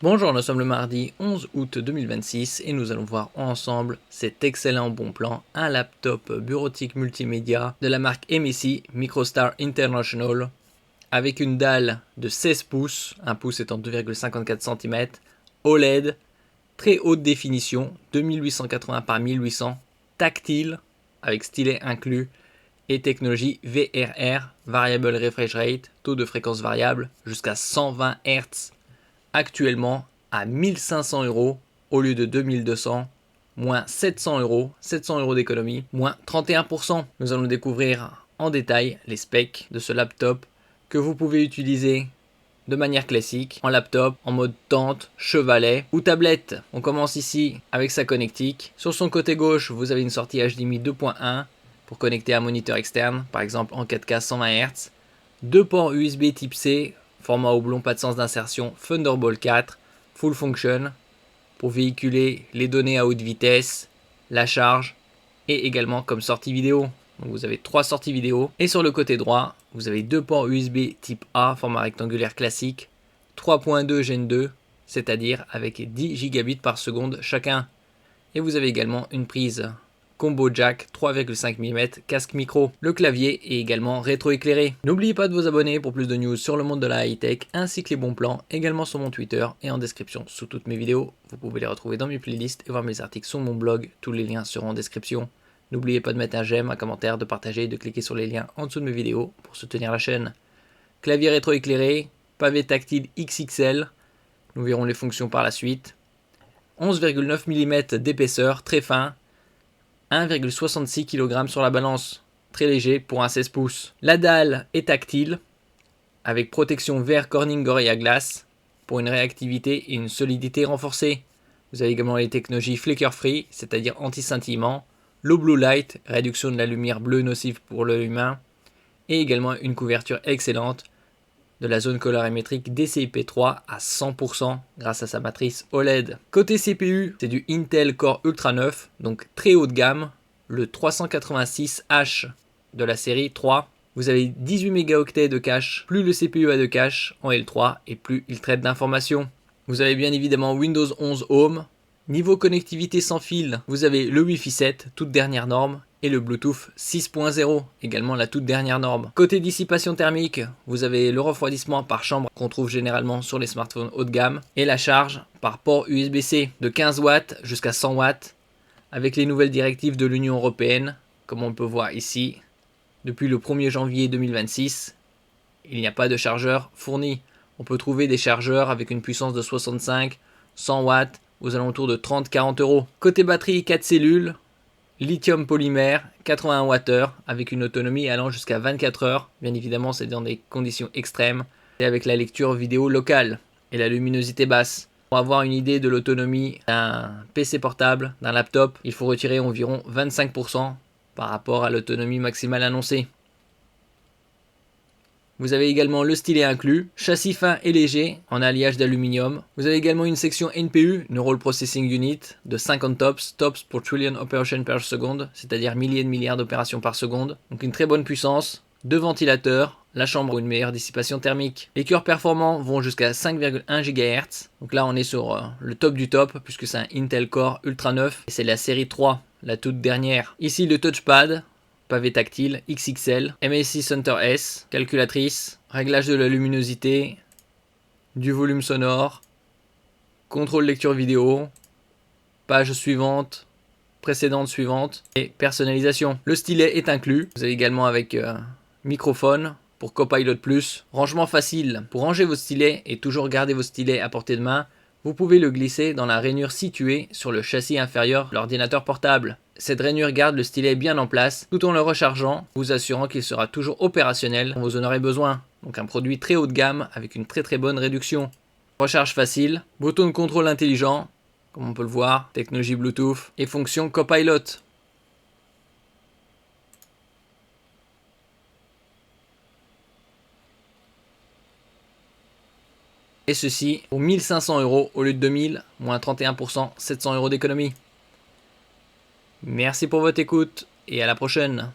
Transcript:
Bonjour, nous sommes le mardi 11 août 2026 et nous allons voir ensemble cet excellent bon plan, un laptop bureautique multimédia de la marque MSI Microstar International avec une dalle de 16 pouces, 1 pouce étant 2,54 cm, OLED, très haute définition, 2880 par 1800, tactile avec stylet inclus et technologie VRR, Variable Refresh Rate, taux de fréquence variable jusqu'à 120 Hz. Actuellement à 1500 € au lieu de 2200, moins 700 €, 700 € d'économie, moins 31%. Nous allons découvrir en détail les specs de ce laptop que vous pouvez utiliser de manière classique, en laptop, en mode tente, chevalet ou tablette. On commence ici avec sa connectique. Sur son côté gauche, vous avez une sortie HDMI 2.1 pour connecter un moniteur externe, par exemple en 4K 120 Hz. Deux ports USB type C, format oblong, pas de sens d'insertion, Thunderbolt 4, full function, pour véhiculer les données à haute vitesse, la charge, et également comme sortie vidéo. Donc vous avez 3 sorties vidéo. Et sur le côté droit, vous avez 2 ports USB type A, format rectangulaire classique, 3.2 Gen 2, c'est-à-dire avec 10 gigabits par seconde chacun. Et vous avez également une prise combo jack 3,5 mm casque micro. Le clavier est également rétroéclairé. N'oubliez pas de vous abonner pour plus de news sur le monde de la high-tech ainsi que les bons plans, également sur mon Twitter et en description sous toutes mes vidéos. Vous pouvez les retrouver dans mes playlists et voir mes articles sur mon blog, tous les liens seront en description. N'oubliez pas de mettre un j'aime, un commentaire, de partager et de cliquer sur les liens en dessous de mes vidéos pour soutenir la chaîne. Clavier rétroéclairé, pavé tactile XXL, nous verrons les fonctions par la suite. 11,9 mm d'épaisseur, très fin, 1,66 kg sur la balance, très léger pour un 16 pouces. La dalle est tactile, avec protection verre Corning Gorilla Glass, pour une réactivité et une solidité renforcées. Vous avez également les technologies Flicker Free, c'est-à-dire anti-scintillement, Low Blue Light, réduction de la lumière bleue nocive pour l'œil humain, et également une couverture excellente de la zone colorimétrique DCI-P3 à 100% grâce à sa matrice OLED. Côté CPU, c'est du Intel Core Ultra 9, donc très haut de gamme, le 386H de la série 3. Vous avez 18 mégaoctets de cache, plus le CPU a de cache en L3 et plus il traite d'informations. Vous avez bien évidemment Windows 11 Home. Niveau connectivité sans fil, vous avez le Wi-Fi 7, toute dernière norme, et le Bluetooth 6.0, également la toute dernière norme. Côté dissipation thermique, vous avez le refroidissement par chambre qu'on trouve généralement sur les smartphones haut de gamme, et la charge par port USB-C de 15 watts jusqu'à 100 watts, avec les nouvelles directives de l'Union européenne, comme on peut voir ici. Depuis le 1er janvier 2026, il n'y a pas de chargeur fourni. On peut trouver des chargeurs avec une puissance de 65, 100 watts, aux alentours de 30-40 €. Côté batterie, 4 cellules, lithium polymère, 81 Wh, avec une autonomie allant jusqu'à 24 heures. Bien évidemment, c'est dans des conditions extrêmes, et avec la lecture vidéo locale et la luminosité basse. Pour avoir une idée de l'autonomie d'un PC portable, d'un laptop, il faut retirer environ 25% par rapport à l'autonomie maximale annoncée. Vous avez également le stylet inclus, châssis fin et léger en alliage d'aluminium. Vous avez également une section NPU, Neural Processing Unit, de 50 tops pour trillion operations per second, c'est-à-dire milliers de milliards d'opérations par seconde. Donc une très bonne puissance, deux ventilateurs, la chambre pour une meilleure dissipation thermique. Les cœurs performants vont jusqu'à 5,1 GHz. Donc là on est sur le top du top, puisque c'est un Intel Core Ultra 9 et c'est la série 3, la toute dernière. Ici le touchpad, pavé tactile, XXL, MSI Center S, calculatrice, réglage de la luminosité, du volume sonore, contrôle lecture vidéo, page suivante, précédente suivante et personnalisation. Le stylet est inclus. Vous avez également avec microphone pour Copilot+. Rangement facile. Pour ranger vos stylets et toujours garder vos stylets à portée de main, vous pouvez le glisser dans la rainure située sur le châssis inférieur de l'ordinateur portable. Cette rainure garde le stylet bien en place tout en le rechargeant, vous assurant qu'il sera toujours opérationnel quand vous en aurez besoin. Donc un produit très haut de gamme avec une très bonne réduction. Recharge facile, bouton de contrôle intelligent, comme on peut le voir, technologie Bluetooth et fonction Copilot. Et ceci pour 1500 € au lieu de 2000, moins 31%, 700 € d'économie. Merci pour votre écoute et à la prochaine.